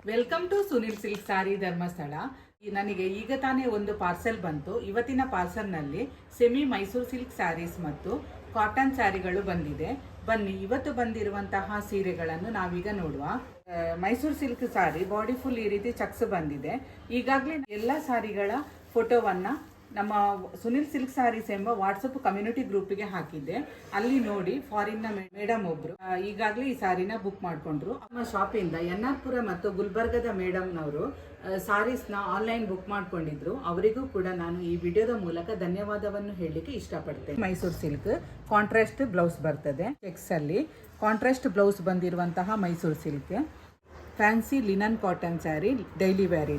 Welcome to Sunil silk ಸಾರಿ ಧರ್ಮಸ್ಥಳ. ನನಗೆ ಈಗ ತಾನೇ ಒಂದು ಪಾರ್ಸೆಲ್ ಬಂತು. ಇವತ್ತಿನ ಪಾರ್ಸೆಲ್ನಲ್ಲಿ ಸೆಮಿ ಮೈಸೂರು ಸಿಲ್ಕ್ ಸ್ಯಾರೀಸ್ ಮತ್ತು ಕಾಟನ್ ಸ್ಯಾರಿಗಳು ಬಂದಿದೆ. ಬನ್ನಿ ಇವತ್ತು ಬಂದಿರುವಂತಹ ಸೀರೆಗಳನ್ನು ನಾವೀಗ ನೋಡುವ. ಮೈಸೂರು ಸಿಲ್ಕ್ ಸಾರಿ ಬಾಡಿ ಫುಲ್ ಈ ರೀತಿ ಚಕ್ಸ್ ಬಂದಿದೆ. ಈಗಾಗಲೇ ಎಲ್ಲ ಸಾರಿಗಳ ಫೋಟೋವನ್ನು ನಮ್ಮ ಸುನಿಲ್ ಸಿಲ್ಕ್ ಸಾರೀಸ್ ಎಂಬ ವಾಟ್ಸಪ್ ಕಮ್ಯುನಿಟಿ ಗ್ರೂಪಿಗೆ ಹಾಕಿದ್ದೆ. ಅಲ್ಲಿ ನೋಡಿ ಫಾರಿನ್ನ ಮೇಡಮ್ ಒಬ್ರು ಈಗಾಗಲೇ ಈ ಸಾರಿನ ಬುಕ್ ಮಾಡ್ಕೊಂಡ್ರು. ನಮ್ಮ ಶಾಪಿಂದ ಎನ್ಆರ್ಪುರ ಮತ್ತು ಗುಲ್ಬರ್ಗದ ಮೇಡಮ್ನವರು ಸಾರೀಸ್ನ ಆನ್ಲೈನ್ ಬುಕ್ ಮಾಡ್ಕೊಂಡಿದ್ರು. ಅವರಿಗೂ ಕೂಡ ನಾನು ಈ ವಿಡಿಯೋದ ಮೂಲಕ ಧನ್ಯವಾದವನ್ನು ಹೇಳಲಿಕ್ಕೆ ಇಷ್ಟಪಡ್ತೇನೆ. ಮೈಸೂರು ಸಿಲ್ಕ್ ಕಾಂಟ್ರಾಸ್ಟ್ ಬ್ಲೌಸ್ ಬರ್ತದೆ. ಚೆಕ್ಸ್ ಅಲ್ಲಿ ಕಾಂಟ್ರಾಸ್ಟ್ ಬ್ಲೌಸ್ ಬಂದಿರುವಂತಹ Mysore silk fancy linen cotton sari daily wear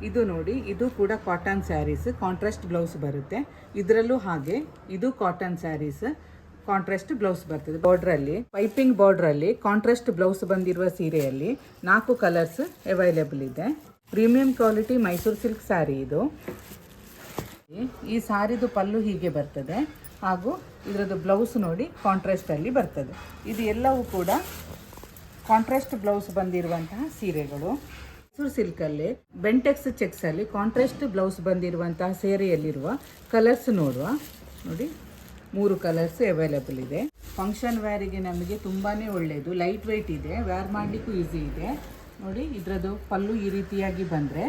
ಇದು ನೋಡಿ, ಇದು ಕೂಡ ಕಾಟನ್ ಸ್ಯಾರೀಸ್ ಕಾಂಟ್ರಾಸ್ಟ್ ಬ್ಲೌಸ್ ಬರುತ್ತೆ. ಇದರಲ್ಲೂ ಹಾಗೆ ಇದು ಕಾಟನ್ ಸ್ಯಾರೀಸ್ ಕಾಂಟ್ರಾಸ್ಟ್ ಬ್ಲೌಸ್ ಬರ್ತದೆ. ಬಾರ್ಡ್ರಲ್ಲಿ ಪೈಪಿಂಗ್ ಬಾರ್ಡ್ರಲ್ಲಿ ಕಾಂಟ್ರಾಸ್ಟ್ ಬ್ಲೌಸ್ ಬಂದಿರುವ ಸೀರೆಯಲ್ಲಿ 4 ಕಲರ್ಸ್ ಅವೈಲೇಬಲ್ ಇದೆ. Premium quality Mysuru silk sari ಇದು. ಈ ಸಾರಿದು ಪಲ್ಲು ಹೀಗೆ ಬರ್ತದೆ ಹಾಗೂ ಇದರದ್ದು ಬ್ಲೌಸ್ ನೋಡಿ ಕಾಂಟ್ರಾಸ್ಟಲ್ಲಿ ಬರ್ತದೆ. ಇದು ಎಲ್ಲವೂ ಕೂಡ ಕಾಂಟ್ರಾಸ್ಟ್ ಬ್ಲೌಸ್ ಬಂದಿರುವಂತಹ ಸೀರೆಗಳು. ಮೈಸೂರು ಸಿಲ್ಕಲ್ಲಿ ಬೆಂಟೆಕ್ಸ್ ಚೆಕ್ಸಲ್ಲಿ ಕಾಂಟ್ರಾಸ್ಟ್ ಬ್ಲೌಸ್ ಬಂದಿರುವಂತಹ ಸೀರೆಯಲ್ಲಿರುವ ಕಲರ್ಸ್ ನೋಡುವ. ನೋಡಿ 3 ಕಲರ್ಸ್ ಅವೈಲೇಬಲ್ ಇದೆ. ಫಂಕ್ಷನ್ ವೇರಿಗೆ ನಮಗೆ ತುಂಬಾ ಒಳ್ಳೆಯದು. ಲೈಟ್ ವೆಯ್ಟ್ ಇದೆ, ವೇರ್ ಮಾಡಲಿಕ್ಕೂ ಈಸಿ ಇದೆ. ನೋಡಿ ಇದರದ್ದು ಪಲ್ಲು ಈ ರೀತಿಯಾಗಿ ಬಂದರೆ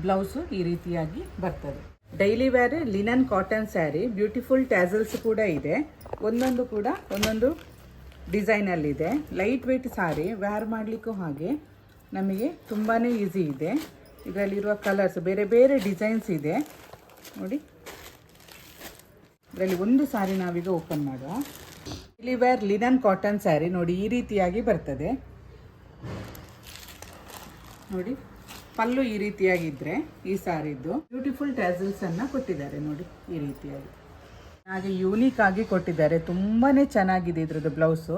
ಬ್ಲೌಸು ಈ ರೀತಿಯಾಗಿ ಬರ್ತದೆ. Daily wear linen cotton sari beautiful tassels ಕೂಡ ಇದೆ. ಒಂದೊಂದು ಕೂಡ ಒಂದೊಂದು ಡಿಸೈನಲ್ಲಿದೆ. ಲೈಟ್ ವೆಯ್ಟ್ ಸಾರಿ ವೇರ್ ಮಾಡಲಿಕ್ಕೂ ಹಾಗೆ ನಮಗೆ ತುಂಬಾ ಈಸಿ ಇದೆ. ಇದರಲ್ಲಿರುವ ಕಲರ್ಸ್ ಬೇರೆ ಬೇರೆ ಡಿಸೈನ್ಸ್ ಇದೆ ನೋಡಿ. ಇದರಲ್ಲಿ ಒಂದು ಸಾರಿ ನಾವೀಗ ಓಪನ್ ಮಾಡುವ. Daily wear linen cotton sari ನೋಡಿ ಈ ರೀತಿಯಾಗಿ ಬರ್ತದೆ. ನೋಡಿ ಪಲ್ಲು ಈ ರೀತಿಯಾಗಿದ್ದರೆ ಈ ಸಾರಿದ್ದು ಬ್ಯೂಟಿಫುಲ್ ಟ್ಯಾಸಲ್ಸನ್ನು ಕೊಟ್ಟಿದ್ದಾರೆ ನೋಡಿ ಈ ರೀತಿಯಾಗಿ. ಹಾಗೆ ಯೂನಿಕ್ ಆಗಿ ಕೊಟ್ಟಿದ್ದಾರೆ. ತುಂಬಾ ಚೆನ್ನಾಗಿದೆ ಇದರದ್ದು ಬ್ಲೌಸು.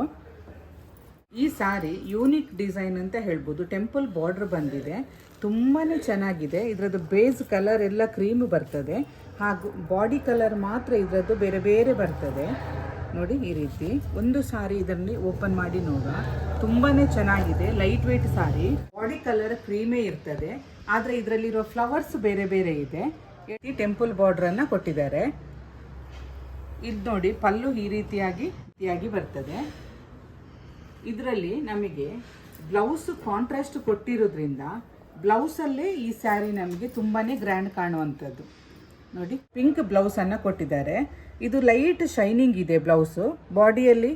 ಈ ಸಾರಿ ಯೂನಿಕ್ ಡಿಸೈನ್ ಅಂತ ಹೇಳ್ಬೋದು. ಟೆಂಪಲ್ ಬಾರ್ಡರ್ ಬಂದಿದೆ, ತುಂಬಾ ಚೆನ್ನಾಗಿದೆ. ಇದರದ್ದು ಬೇಸ್ ಕಲರ್ ಎಲ್ಲ ಕ್ರೀಮ್ ಬರ್ತದೆ ಹಾಗೂ ಬಾಡಿ ಕಲರ್ ಮಾತ್ರ ಇದರದ್ದು ಬೇರೆ ಬೇರೆ ಬರ್ತದೆ ನೋಡಿ ಈ ರೀತಿ. ಒಂದು ಸಾರಿ ಇದರಲ್ಲಿ ಓಪನ್ ಮಾಡಿ ನೋಡುವ. ತುಂಬಾ ಚೆನ್ನಾಗಿದೆ. ಲೈಟ್ ವೆಯ್ಟ್ ಸಾರಿ, ಬಾಡಿ ಕಲರ್ ಕ್ರೀಮೇ ಇರ್ತದೆ, ಆದರೆ ಇದರಲ್ಲಿರೋ ಫ್ಲವರ್ಸ್ ಬೇರೆ ಬೇರೆ ಇದೆ. ಟೆಂಪಲ್ ಬಾರ್ಡ್ರನ್ನು ಕೊಟ್ಟಿದ್ದಾರೆ. ಇದು ನೋಡಿ ಪಲ್ಲು ಈ ರೀತಿಯಾಗಿ ಬರ್ತದೆ. ಇದರಲ್ಲಿ ನಮಗೆ ಬ್ಲೌಸ್ ಕಾಂಟ್ರಾಸ್ಟ್ ಕೊಟ್ಟಿರೋದ್ರಿಂದ ಬ್ಲೌಸಲ್ಲೇ ಈ ಸ್ಯಾರಿ ನಮಗೆ ತುಂಬಾ ಗ್ರ್ಯಾಂಡ್ ಕಾಣುವಂಥದ್ದು. ನೋಡಿ ಪಿಂಕ್ ಬ್ಲೌಸನ್ನು ಕೊಟ್ಟಿದ್ದಾರೆ. ಇದು ಲೈಟ್ ಶೈನಿಂಗ್ ಇದೆ ಬ್ಲೌಸು. ಬಾಡಿಯಲ್ಲಿ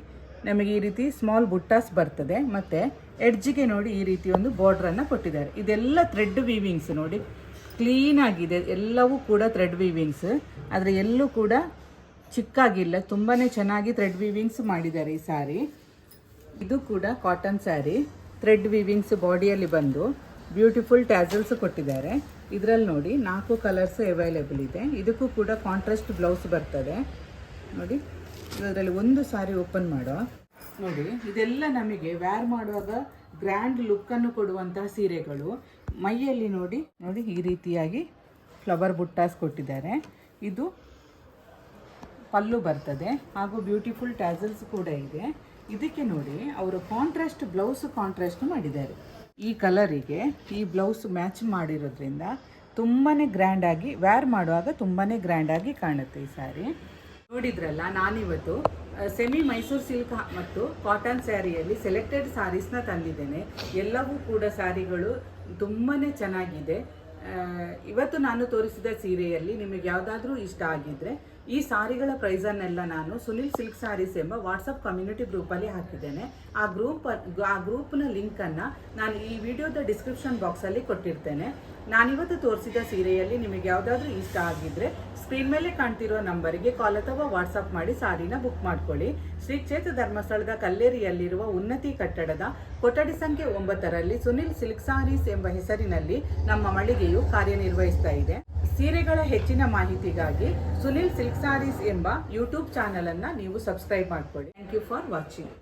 ನಮಗೆ ಈ ರೀತಿ ಸ್ಮಾಲ್ ಬುಟ್ಟಾಸ್ ಬರ್ತದೆ ಮತ್ತು ಎಡ್ಜಿಗೆ ನೋಡಿ ಈ ರೀತಿ ಒಂದು ಬಾರ್ಡ್ರನ್ನು ಕೊಟ್ಟಿದ್ದಾರೆ. ಇದೆಲ್ಲ ಥ್ರೆಡ್ ವೀವಿಂಗ್ಸ್ ನೋಡಿ, ಕ್ಲೀನಾಗಿದೆ. ಎಲ್ಲವೂ ಕೂಡ ಥ್ರೆಡ್ ವೀವಿಂಗ್ಸ್, ಆದರೆ ಎಲ್ಲೂ ಕೂಡ ಚಿಕ್ಕಾಗಿಲ್ಲ. ತುಂಬಾ ಚೆನ್ನಾಗಿ ಥ್ರೆಡ್ ವೀವಿಂಗ್ಸ್ ಮಾಡಿದ್ದಾರೆ ಈ ಸ್ಯಾರಿ. ಇದು ಕೂಡ ಕಾಟನ್ ಸ್ಯಾರಿ, ಥ್ರೆಡ್ ವೀವಿಂಗ್ಸ್ ಬಾಡಿಯಲ್ಲಿ ಬಂದು ಬ್ಯೂಟಿಫುಲ್ ಟ್ಯಾಸಲ್ಸ್ ಕೊಟ್ಟಿದ್ದಾರೆ. ಇದರಲ್ಲಿ ನೋಡಿ 4 ಕಲರ್ಸ್ ಅವೈಲೇಬಲ್ ಇದೆ. ಇದಕ್ಕೂ ಕೂಡ ಕಾಂಟ್ರಾಸ್ಟ್ ಬ್ಲೌಸ್ ಬರ್ತದೆ ನೋಡಿ. ಇದರಲ್ಲಿ ಒಂದು ಸಾರಿ ಓಪನ್ ಮಾಡುವ. ನೋಡಿ ಇದೆಲ್ಲ ನಮಗೆ ವೇರ್ ಮಾಡುವಾಗ ಗ್ರ್ಯಾಂಡ್ ಲುಕ್ಕನ್ನು ಕೊಡುವಂತಹ ಸೀರೆಗಳು. ಮೈಯಲ್ಲಿ ನೋಡಿ ಈ ರೀತಿಯಾಗಿ ಫ್ಲವರ್ ಬುಟ್ಟಾಸ್ ಕೊಟ್ಟಿದ್ದಾರೆ. ಇದು ಪಲ್ಲು ಬರ್ತದೆ ಹಾಗೂ ಬ್ಯೂಟಿಫುಲ್ ಟ್ಯಾಸಲ್ಸ್ ಕೂಡ ಇದೆ. ಇದಕ್ಕೆ ನೋಡಿ ಅವರು ಕಾಂಟ್ರಾಸ್ಟ್ ಬ್ಲೌಸ್ ಕಾಂಟ್ರಾಸ್ಟ್ ಮಾಡಿದ್ದಾರೆ. ಈ ಕಲರಿಗೆ ಈ ಬ್ಲೌಸ್ ಮ್ಯಾಚ್ ಮಾಡಿರೋದ್ರಿಂದ ತುಂಬಾ ಗ್ರ್ಯಾಂಡಾಗಿ ವೇರ್ ಮಾಡುವಾಗ ತುಂಬಾ ಗ್ರ್ಯಾಂಡಾಗಿ ಕಾಣುತ್ತೆ ಈ ಸ್ಯಾರಿ. ನೋಡಿದ್ರಲ್ಲ, ನಾನಿವತ್ತು ಸೆಮಿ ಮೈಸೂರು ಸಿಲ್ಕ್ ಮತ್ತು ಕಾಟನ್ ಸ್ಯಾರಿಯಲ್ಲಿ ಸೆಲೆಕ್ಟೆಡ್ ಸಾರೀಸ್ನ ತಂದಿದ್ದೇನೆ. ಎಲ್ಲವೂ ಕೂಡ ಸ್ಯಾರಿಗಳು ತುಂಬಾ ಚೆನ್ನಾಗಿದೆ. ಇವತ್ತು ನಾನು ತೋರಿಸಿದ ಸೀರೆಯಲ್ಲಿ ನಿಮಗೆ ಯಾವುದಾದ್ರೂ ಇಷ್ಟ ಆಗಿದ್ದರೆ ಈ ಸಾರಿಗಳ ಪ್ರೈಸನ್ನೆಲ್ಲ ನಾನು ಸುನಿಲ್ ಸಿಲ್ಕ್ ಸಾರೀಸ್ ಎಂಬ ವಾಟ್ಸಪ್ ಕಮ್ಯುನಿಟಿ ಗ್ರೂಪಲ್ಲಿ ಹಾಕಿದ್ದೇನೆ. ಆ ಗ್ರೂಪ್ನ ಲಿಂಕನ್ನು ನಾನು ಈ ವಿಡಿಯೋದ ಡಿಸ್ಕ್ರಿಪ್ಷನ್ ಬಾಕ್ಸಲ್ಲಿ ಕೊಟ್ಟಿರ್ತೇನೆ. ನಾನಿವತ್ತು ತೋರಿಸಿದ ಸೀರೆಯಲ್ಲಿ ನಿಮಗೆ ಯಾವುದಾದ್ರೂ ಇಷ್ಟ ಆಗಿದ್ದರೆ ಸ್ಕ್ರೀನ್ ಮೇಲೆ ಕಾಣ್ತಿರೋ ನಂಬರಿಗೆ ಕಾಲ್ ಅಥವಾ ವಾಟ್ಸಪ್ ಮಾಡಿ ಸಾರಿನ ಬುಕ್ ಮಾಡ್ಕೊಳ್ಳಿ. ಶ್ರೀ ಕ್ಷೇತ್ರ ಧರ್ಮಸ್ಥಳದ ಕಲ್ಲೇರಿಯಲ್ಲಿರುವ ಉನ್ನತಿ ಕಟ್ಟಡದ ಕೊಠಡಿ ಸಂಖ್ಯೆ 9ರಲ್ಲಿ ಸುನಿಲ್ ಸಿಲ್ಕ್ ಸಾರೀಸ್ ಎಂಬ ಹೆಸರಿನಲ್ಲಿ ನಮ್ಮ ಮಳಿಗೆಯು ಕಾರ್ಯನಿರ್ವಹಿಸ್ತಾ ಇದೆ. ಸೀರೆಗಳ ಹೆಚ್ಚಿನ ಮಾಹಿತಿಗಾಗಿ ಸುನಿಲ್ ಸಿಲ್ಕ್ ಸಾರೀಸ್ ಎಂಬ ಯೂಟ್ಯೂಬ್ ಚಾನಲನ್ನು ನೀವು ಸಬ್ಸ್ಕ್ರೈಬ್ ಮಾಡ್ಕೊಳ್ಳಿ. Thank you for watching.